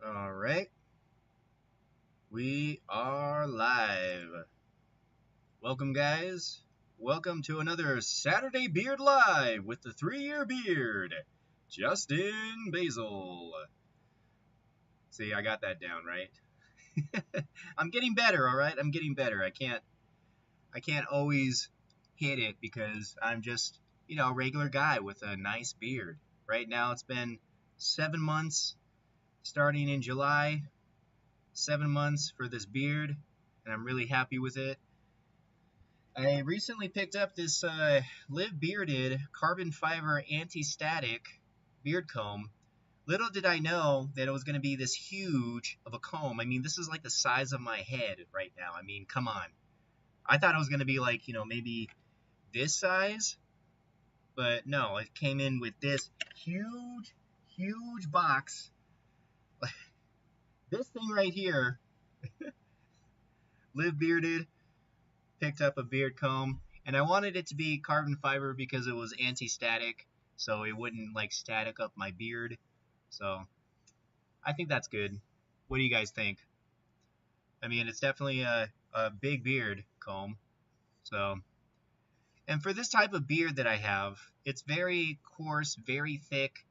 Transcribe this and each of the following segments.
All right, we are live. Welcome, guys. Welcome to another Saturday Beard Live with the 3-year beard, Justin Basil. See, I got that down right. I'm getting better. All right, I'm getting better. I can't always hit it because I'm just a regular guy with a nice beard. Right now, it's been 7 months, starting in July. 7 months for this beard, and I'm really happy with it. I recently picked up this Live Bearded carbon fiber anti-static beard comb. Little did I know that it was going to be this huge of a comb. I mean, this is like the size of my head right now. I mean, come on. I thought it was going to be like, maybe this size, but no, it came in with this huge, huge box. This thing right here, Live Bearded, picked up a beard comb, and I wanted it to be carbon fiber because it was anti-static, so it wouldn't like static up my beard. So I think that's good. What do you guys think? I mean, it's definitely a big beard comb. So, and for this type of beard that I have, it's very coarse, very thick.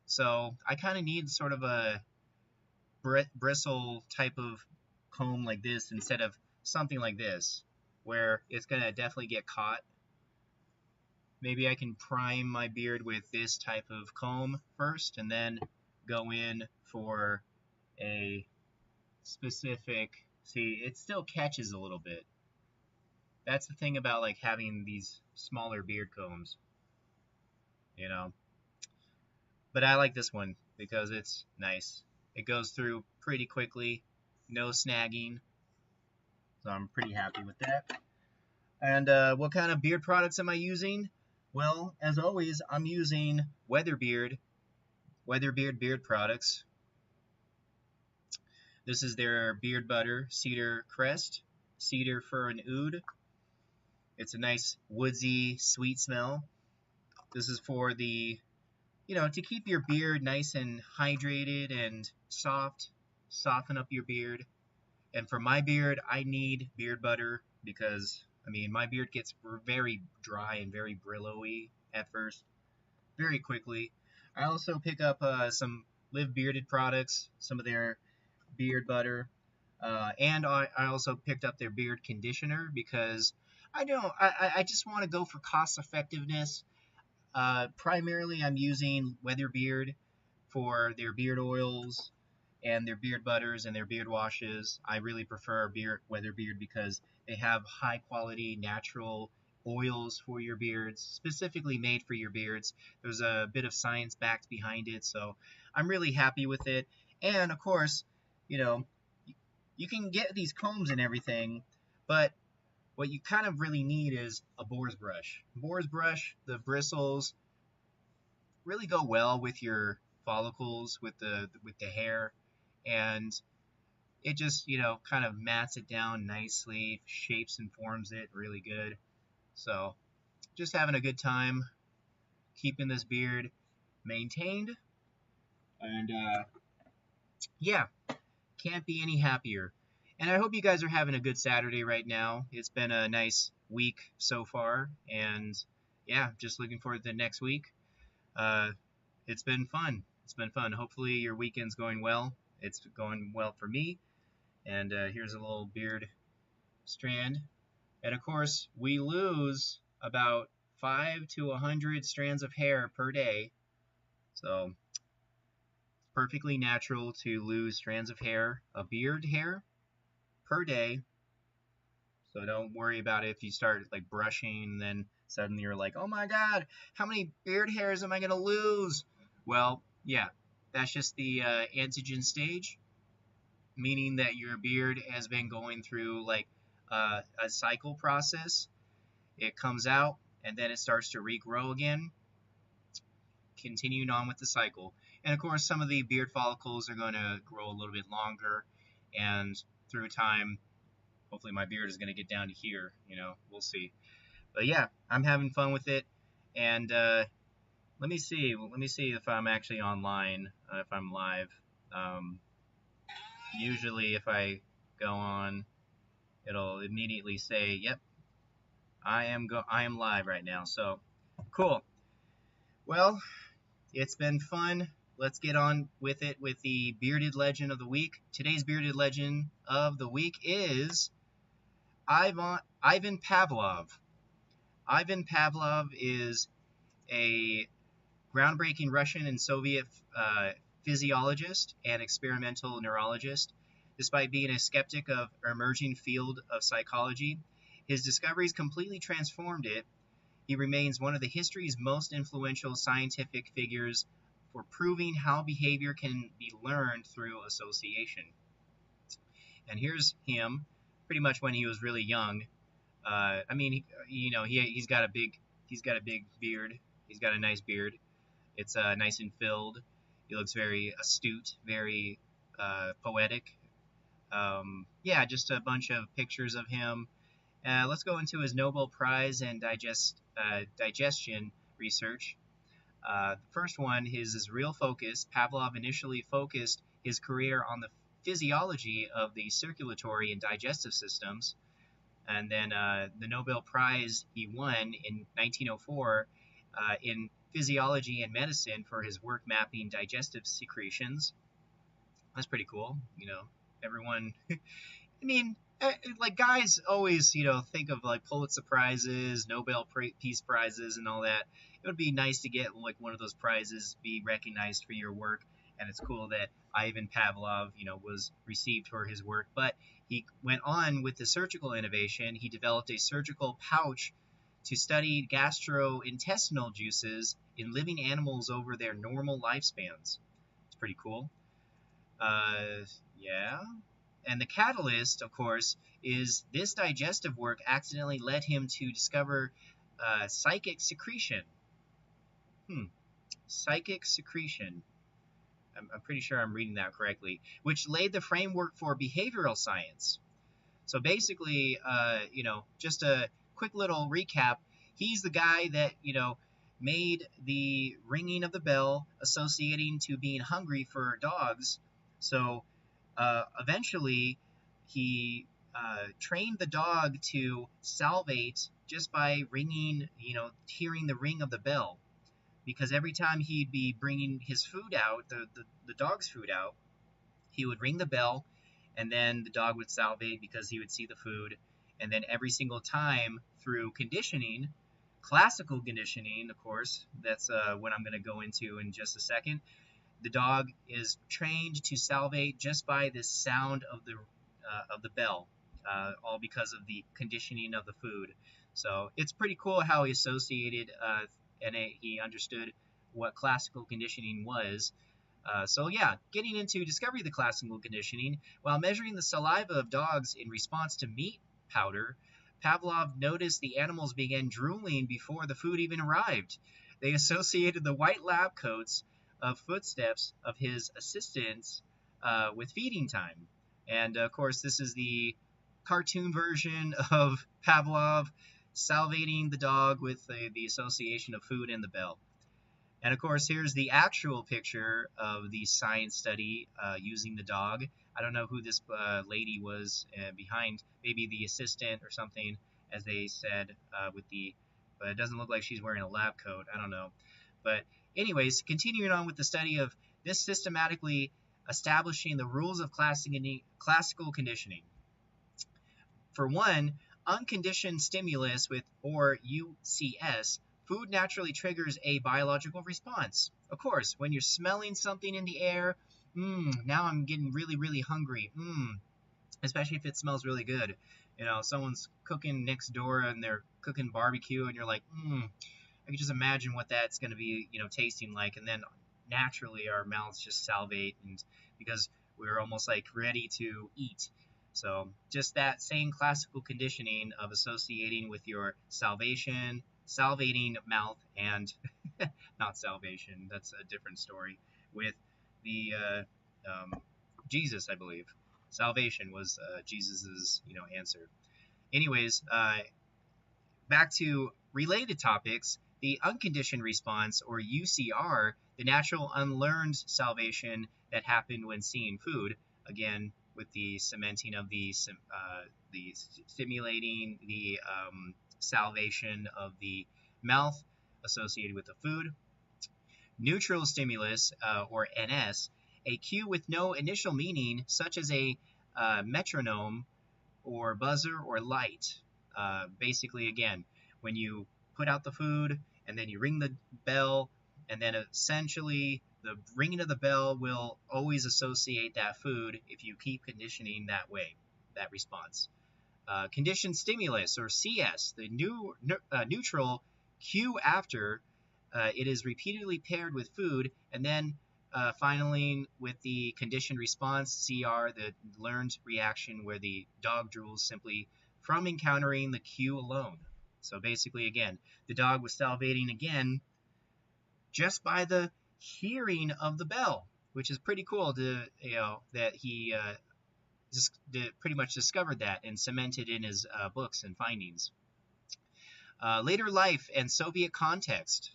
So I kind of need sort of a bristle type of comb like this instead of something like this, where it's gonna definitely get caught. Maybe I can prime my beard with this type of comb first and then go in for a specific. See, it still catches a little bit. That's the thing about like having these smaller beard combs, you know. But I like this one because it's nice. It goes through pretty quickly, no snagging. So I'm pretty happy with that. And what kind of beard products am I using? Well, as always, I'm using Weatherbeard Beard Products. This is their beard butter, cedar crest, cedar fir and oud. It's a nice woodsy, sweet smell. This is for to keep your beard nice and hydrated and soft, soften up your beard. And for my beard, I need beard butter because, I mean, my beard gets very dry and very brillowy at first, very quickly. I also pick up some Live Bearded products, some of their beard butter, and I also picked up their beard conditioner because I just want to go for cost effectiveness. Primarily, I'm using Weatherbeard for their beard oils and their beard butters and their beard washes. I really prefer Weatherbeard because they have high quality natural oils for your beards, specifically made for your beards. There's a bit of science backed behind it, so I'm really happy with it. And of course, you know, you can get these combs and everything, but what you kind of really need is a boar's brush. Boar's brush, the bristles really go well with your follicles, with the hair, and it just kind of mats it down nicely, shapes and forms it really good. So just having a good time keeping this beard maintained, and yeah, can't be any happier. And I hope you guys are having a good Saturday right now. It's been a nice week so far, and yeah, just looking forward to the next week. Uh, it's been fun. It's been fun. Hopefully your weekend's going well. It's going well for me. And here's a little beard strand. And of course, we lose about 5 to 100 strands of hair per day. So it's perfectly natural to lose strands of hair, of beard hair, per day. So don't worry about it if you start like brushing, then suddenly you're like, oh my God, how many beard hairs am I going to lose? Well, yeah, that's just the antigen stage, meaning that your beard has been going through like a cycle process. It comes out and then it starts to regrow again, continuing on with the cycle. And of course, some of the beard follicles are going to grow a little bit longer, and through time, hopefully my beard is going to get down to here. We'll see. But yeah, I'm having fun with it, and let me see if I'm actually online, if I'm live. Usually if I go on, it'll immediately say, "Yep, I am live right now." So, cool. Well, it's been fun. Let's get on with it with the bearded legend of the week. Today's bearded legend of the week is Ivan Pavlov. Ivan Pavlov is a groundbreaking Russian and Soviet physiologist and experimental neurologist. Despite being a skeptic of an emerging field of psychology, his discoveries completely transformed it. He remains one of the history's most influential scientific figures for proving how behavior can be learned through association. And here's him, pretty much when he was really young. I mean, he's got a big beard. He's got a nice beard. It's nice and filled. He looks very astute, very poetic. Yeah, just a bunch of pictures of him. Let's go into his Nobel Prize and digestion research. The first one is his real focus. Pavlov initially focused his career on the physiology of the circulatory and digestive systems. And then the Nobel Prize he won in 1904 in physiology and medicine for his work mapping digestive secretions. That's pretty cool. Everyone, I mean, like guys always, think of like Pulitzer Prizes, Nobel Peace Prizes, and all that. It would be nice to get like one of those prizes, be recognized for your work. And it's cool that Ivan Pavlov, was received for his work. But he went on with the surgical innovation. He developed a surgical pouch to study gastrointestinal juices in living animals over their normal lifespans. It's pretty cool. Yeah. And the catalyst, of course, is this digestive work accidentally led him to discover psychic secretion. Psychic secretion. I'm pretty sure I'm reading that correctly, which laid the framework for behavioral science. So basically, just a quick little recap. He's the guy that, made the ringing of the bell associating to being hungry for dogs. So eventually, he trained the dog to salivate just by ringing, hearing the ring of the bell. Because every time he'd be bringing his food out, the dog's food out, he would ring the bell, and then the dog would salivate because he would see the food. And then every single time through conditioning, classical conditioning, of course, that's what I'm going to go into in just a second. The dog is trained to salivate just by the sound of the bell, all because of the conditioning of the food. So it's pretty cool how he associated and he understood what classical conditioning was. So yeah, getting into discovery of the classical conditioning, while measuring the saliva of dogs in response to meat powder, Pavlov noticed the animals began drooling before the food even arrived. They associated the white lab coats of footsteps of his assistants with feeding time. And of course, this is the cartoon version of Pavlov salivating the dog with the association of food and the bell. And of course, here's the actual picture of the science study using the dog. I don't know who this lady was behind, maybe the assistant or something, as they said but it doesn't look like she's wearing a lab coat. I don't know. But anyways, continuing on with the study of this systematically establishing the rules of classical conditioning. For one, unconditioned stimulus or UCS, food naturally triggers a biological response. Of course, when you're smelling something in the air, now I'm getting really, really hungry. Especially if it smells really good. Someone's cooking next door and they're cooking barbecue and you're like, I can just imagine what that's going to be, tasting like. And then naturally our mouths just salivate and because we're almost like ready to eat. So just that same classical conditioning of associating with your salivating mouth and not salvation, that's a different story, with the Jesus, I believe. Salvation was Jesus's, answer. Anyways, back to related topics, the unconditioned response, or UCR, the natural unlearned salvation that happened when seeing food. Again, with the cementing of the stimulating the salivation of the mouth associated with the food. Neutral stimulus, or NS, a cue with no initial meaning, such as a metronome or buzzer or light. Basically, again, when you put out the food and then you ring the bell, and then essentially the ringing of the bell will always associate that food if you keep conditioning that way, that response. Conditioned stimulus, or CS, the neutral cue after it is repeatedly paired with food, and then finally with the conditioned response, CR, the learned reaction where the dog drools simply from encountering the cue alone. So basically, again, the dog was salivating again just by the hearing of the bell, which is pretty cool that he pretty much discovered that and cemented in his books and findings. Later life and Soviet context.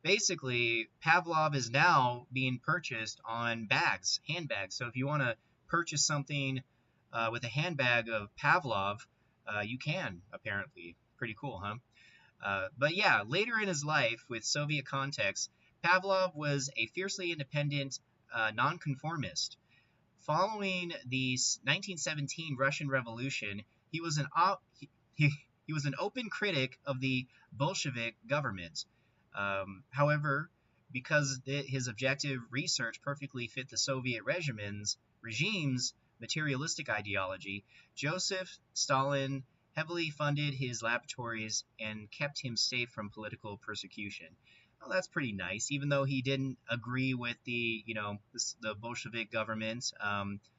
Basically, Pavlov is now being purchased on bags, handbags. So if you want to purchase something with a handbag of Pavlov, you can, apparently. Pretty cool, huh? But yeah, later in his life, with Soviet context, Pavlov was a fiercely independent nonconformist. Following the 1917 Russian Revolution, he was an open critic of the Bolshevik government. However, because his objective research perfectly fit the Soviet regime's materialistic ideology, Joseph Stalin heavily funded his laboratories and kept him safe from political persecution. Well, that's pretty nice. Even though he didn't agree with the Bolshevik government,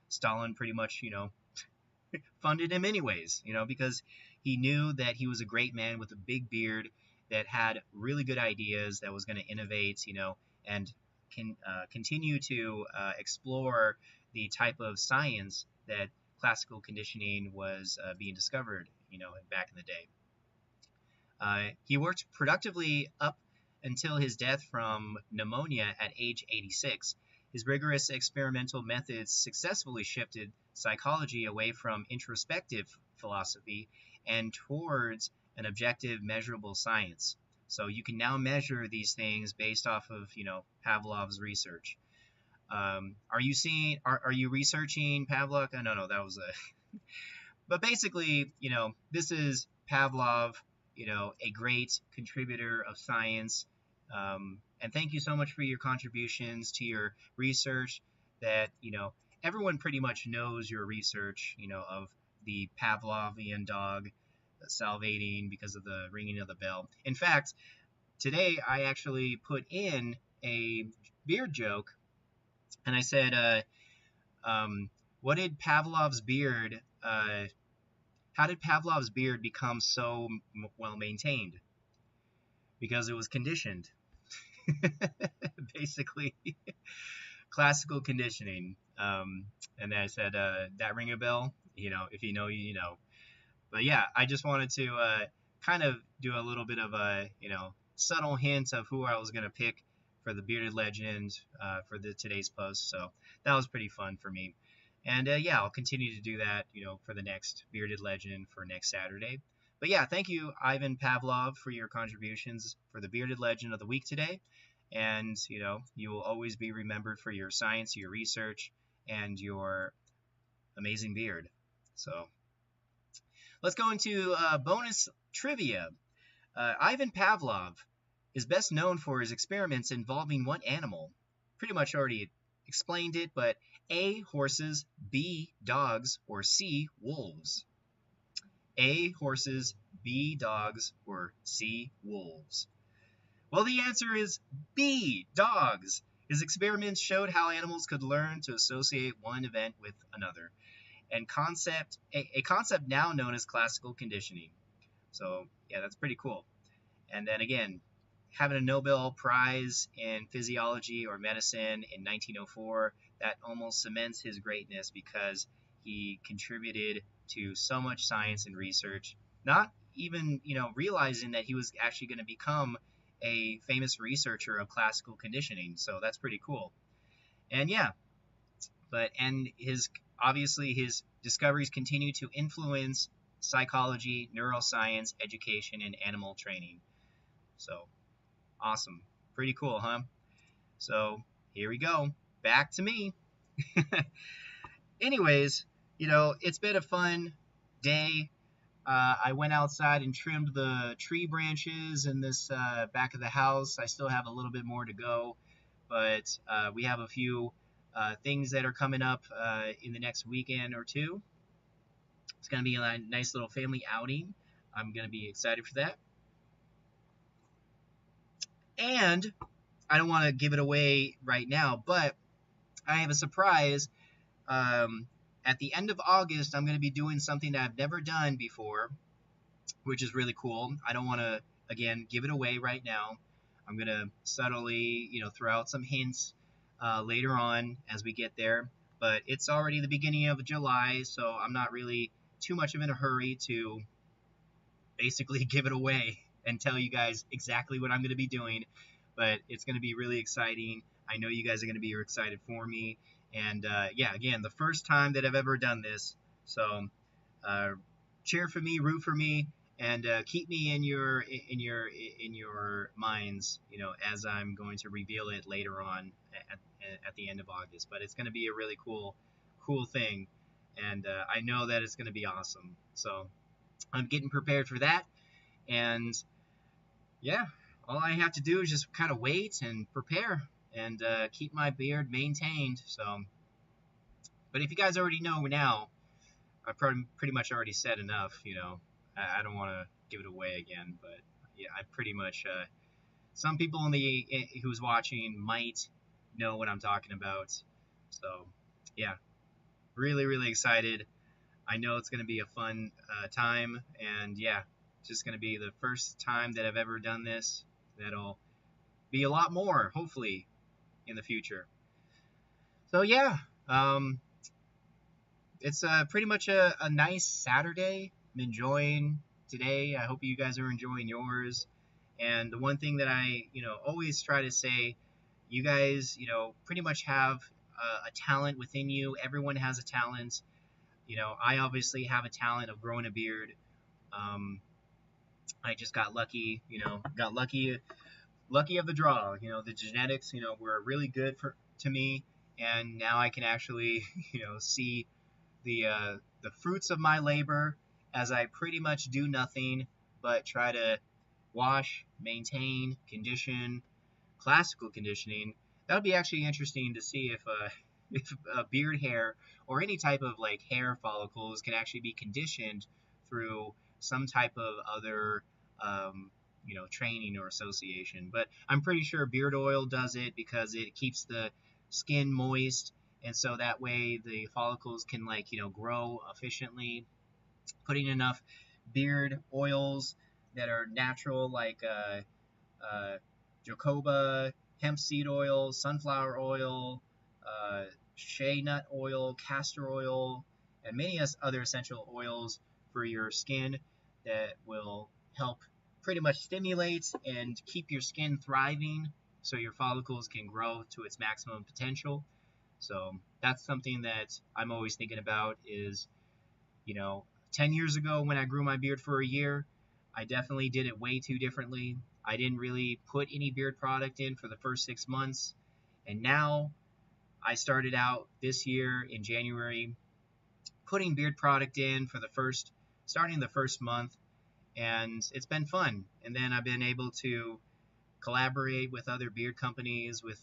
Stalin pretty much, funded him anyways, because he knew that he was a great man with a big beard that had really good ideas, that was going to innovate, and can continue to explore the type of science that classical conditioning was being discovered, back in the day. He worked productively up until his death from pneumonia at age 86. His rigorous experimental methods successfully shifted psychology away from introspective philosophy and towards an objective, measurable science. So you can now measure these things based off of, Pavlov's research. Are you researching Pavlov? Oh, no, that was a. But basically, this is Pavlov, a great contributor of science. And thank you so much for your contributions to your research. That everyone pretty much knows your research, of the Pavlovian dog salivating because of the ringing of the bell. In fact, today I actually put in a beard joke, and I said, "What did Pavlov's beard? How did Pavlov's beard become so well maintained? Because it was conditioned." Basically, classical conditioning. And then I said, "That ring a bell? If you know, you know." But yeah, I just wanted to kind of do a little bit of a subtle hint of who I was gonna pick for the bearded legend for today's post. So that was pretty fun for me. And yeah, I'll continue to do that, for the next bearded legend for next Saturday. But yeah, thank you, Ivan Pavlov, for your contributions for the bearded legend of the week today. And you will always be remembered for your science, your research, and your amazing beard. So let's go into bonus trivia. Ivan Pavlov is best known for his experiments involving what animal? Pretty much already explained it, but A, horses, B, dogs, or C, wolves? A, horses, B, dogs, or C, wolves? Well, the answer is B, dogs. His experiments showed how animals could learn to associate one event with another, and a concept now known as classical conditioning. So yeah, that's pretty cool. And then again, having a Nobel Prize in physiology or medicine in 1904, that almost cements his greatness because he contributed to so much science and research, not even realizing that he was actually going to become a famous researcher of classical conditioning. So that's pretty cool. And yeah, And obviously his discoveries continue to influence psychology, neuroscience, education, and animal training. So awesome. Pretty cool, huh? So here we go. Back to me. Anyways, it's been a fun day. I went outside and trimmed the tree branches in this back of the house. I still have a little bit more to go, but we have a few things that are coming up in the next weekend or two. It's going to be a nice little family outing. I'm going to be excited for that. And I don't want to give it away right now, but I have a surprise. At the end of August, I'm going to be doing something that I've never done before, which is really cool. I don't want to, again, give it away right now. I'm going to subtly, throw out some hints later on as we get there. But it's already the beginning of July, so I'm not really too much of in a hurry to basically give it away and tell you guys exactly what I'm going to be doing. But it's going to be really exciting. I know you guys are going to be excited for me. And yeah, again, the first time that I've ever done this. So cheer for me, root for me, and keep me in your minds, as I'm going to reveal it later on at the end of August. But it's going to be a really cool thing, and I know that it's going to be awesome. So I'm getting prepared for that, and yeah, all I have to do is just kind of wait and prepare and keep my beard maintained. So, but if you guys already know now, I pretty much already said enough. I don't want to give it away again, but yeah, I pretty much. Some people who's watching might know what I'm talking about. So, yeah, really, really excited. I know it's going to be a fun time, and yeah, it's just going to be the first time that I've ever done this. That'll be a lot more, hopefully, in the future. So yeah, it's pretty much a nice Saturday. I'm enjoying today. I hope you guys are enjoying yours. And the one thing that I, always try to say, you guys, pretty much have a talent within you. Everyone has a talent. I obviously have a talent of growing a beard. I just got lucky, got lucky of the draw. The genetics, were really good to me, and now I can actually, see the fruits of my labor as I pretty much do nothing but try to wash, maintain, condition, classical conditioning. That would be actually interesting to see if beard hair or any type of like hair follicles can actually be conditioned through some type of other training or association. But I'm pretty sure beard oil does it because it keeps the skin moist, and so that way the follicles can grow efficiently. Putting enough beard oils that are natural, like jojoba, hemp seed oil, sunflower oil, shea nut oil, castor oil, and many other essential oils for your skin that will help pretty much stimulate and keep your skin thriving so your follicles can grow to its maximum potential. So that's something that I'm always thinking about is, 10 years ago when I grew my beard for a year, I definitely did it way too differently. I didn't really put any beard product in for the first 6 months. And now I started out this year in January putting beard product in starting the first month. And it's been fun. And then I've been able to collaborate with other beard companies with,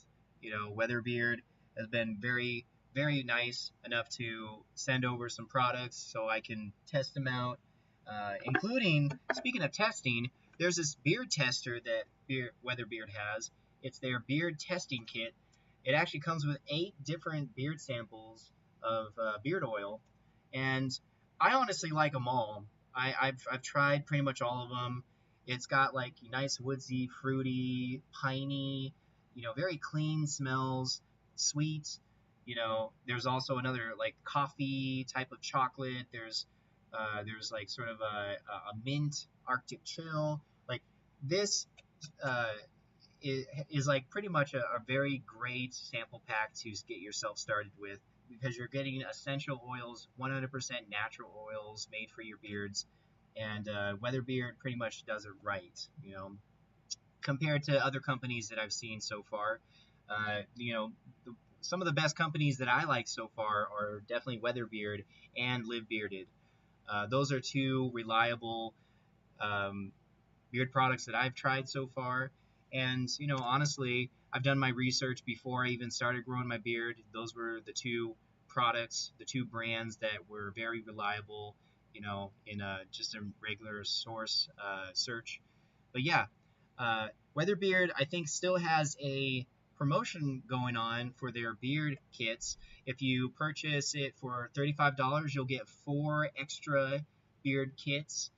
Weatherbeard has been very, very nice enough to send over some products so I can test them out. Including, speaking of testing, there's this beard tester that Weatherbeard has. It's their beard testing kit. It actually comes with 8 different beard samples of beard oil, and I honestly like them all. I've tried pretty much all of them. It's got like nice woodsy, fruity, piney, very clean smells, sweet. There's also another like coffee type of chocolate. There's like sort of a mint Arctic chill. Like this, is like pretty much a very great sample pack to get yourself started with, because you're getting essential oils, 100% natural oils made for your beards, and Weatherbeard pretty much does it right, compared to other companies that I've seen so far. Some of the best companies that I like so far are definitely Weatherbeard and Live Bearded. Those are two reliable um, beard products that I've tried so far. And, honestly, I've done my research before I even started growing my beard. Those were the two products, the two brands that were very reliable, in just a regular source search. But yeah, Weatherbeard, I think, still has a promotion going on for their beard kits. If you purchase it for $35, you'll get 4 extra beard kits.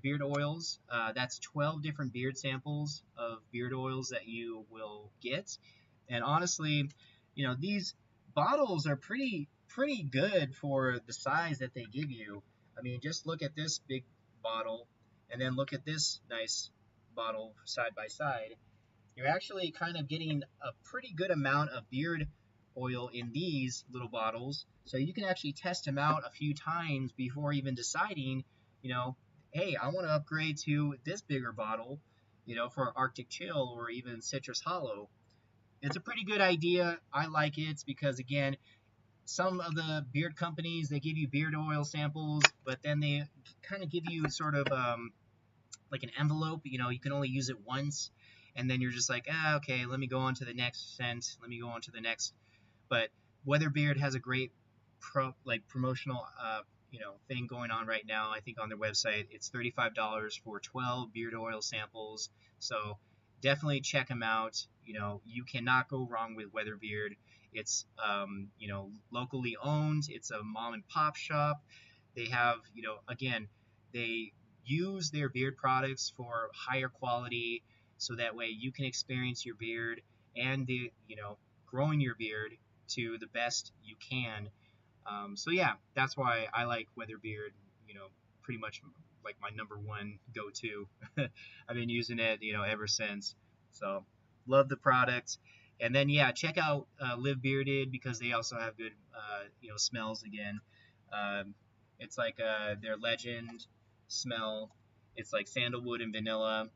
Beard oils. That's 12 different beard samples of beard oils that you will get. And honestly, these bottles are pretty good for the size that they give you. I mean, just look at this big bottle and then look at this nice bottle side by side. You're actually kind of getting a pretty good amount of beard oil in these little bottles, so you can actually test them out a few times before even deciding, hey, I want to upgrade to this bigger bottle, for Arctic Chill or even Citrus Hollow. It's a pretty good idea. I like it because, again, some of the beard companies, they give you beard oil samples, but then they kind of give you sort of like an envelope. You can only use it once, and then you're just like, okay, let me go on to the next scent. Let me go on to the next. But Weatherbeard has a great promotional thing going on right now. I think on their website it's $35 for 12 beard oil samples. So definitely check them out. You cannot go wrong with Weatherbeard. It's locally owned. It's a mom and pop shop. They have, again, they use their beard products for higher quality, so that way you can experience your beard and growing your beard to the best you can. So yeah, that's why I like Weatherbeard, pretty much like my number one go-to. I've been using it, ever since. So love the product. And then yeah, check out Live Bearded, because they also have good, smells again. It's like their Legend smell. It's like sandalwood and vanilla,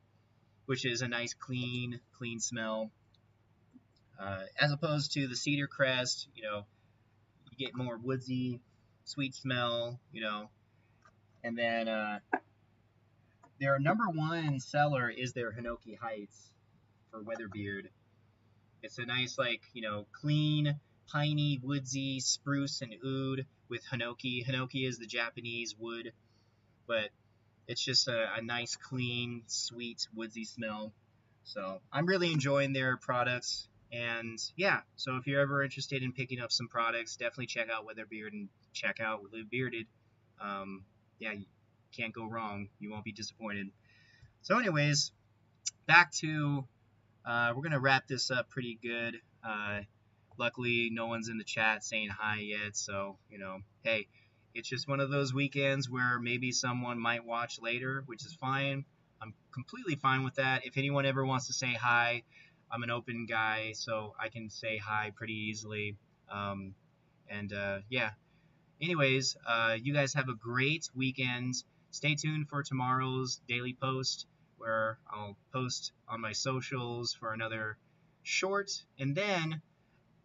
which is a nice clean smell. As opposed to the Cedar Crest, you get more woodsy, sweet smell, And then their number one seller is their Hinoki Heights for Weatherbeard. It's a nice, clean, piney, woodsy, spruce, and oud with Hinoki. Hinoki is the Japanese wood, but it's just a nice, clean, sweet, woodsy smell. So I'm really enjoying their products. And yeah, so if you're ever interested in picking up some products, definitely check out Weatherbeard and check out Live Bearded. Yeah, you can't go wrong. You won't be disappointed. So anyways, back to, we're going to wrap this up pretty good. Luckily, no one's in the chat saying hi yet. So, hey, it's just one of those weekends where maybe someone might watch later, which is fine. I'm completely fine with that. If anyone ever wants to say hi, I'm an open guy, so I can say hi pretty easily. Yeah. Anyways, you guys have a great weekend. Stay tuned for tomorrow's daily post, where I'll post on my socials for another short, and then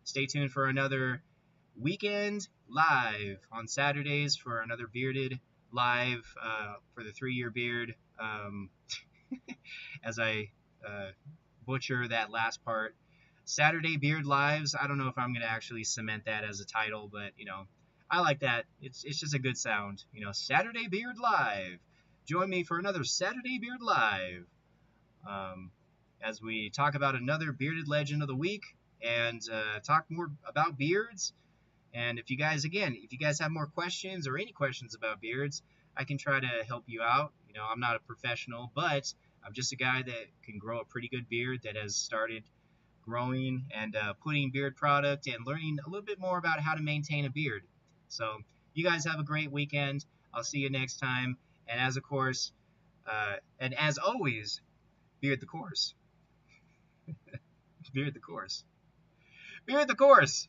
stay tuned for another weekend live on Saturdays for another Bearded live for the 3-year beard. As I butcher that last part. Saturday Beard Lives. I don't know if I'm going to actually cement that as a title, but, I like that. It's just a good sound. Saturday Beard Live. Join me for another Saturday Beard Live. As we talk about another bearded legend of the week and talk more about beards. And if you guys have more questions or any questions about beards, I can try to help you out. I'm not a professional, but I'm just a guy that can grow a pretty good beard, that has started growing and putting beard product and learning a little bit more about how to maintain a beard. So you guys have a great weekend. I'll see you next time. And as always, beard the course. Veered the course. Veered the course.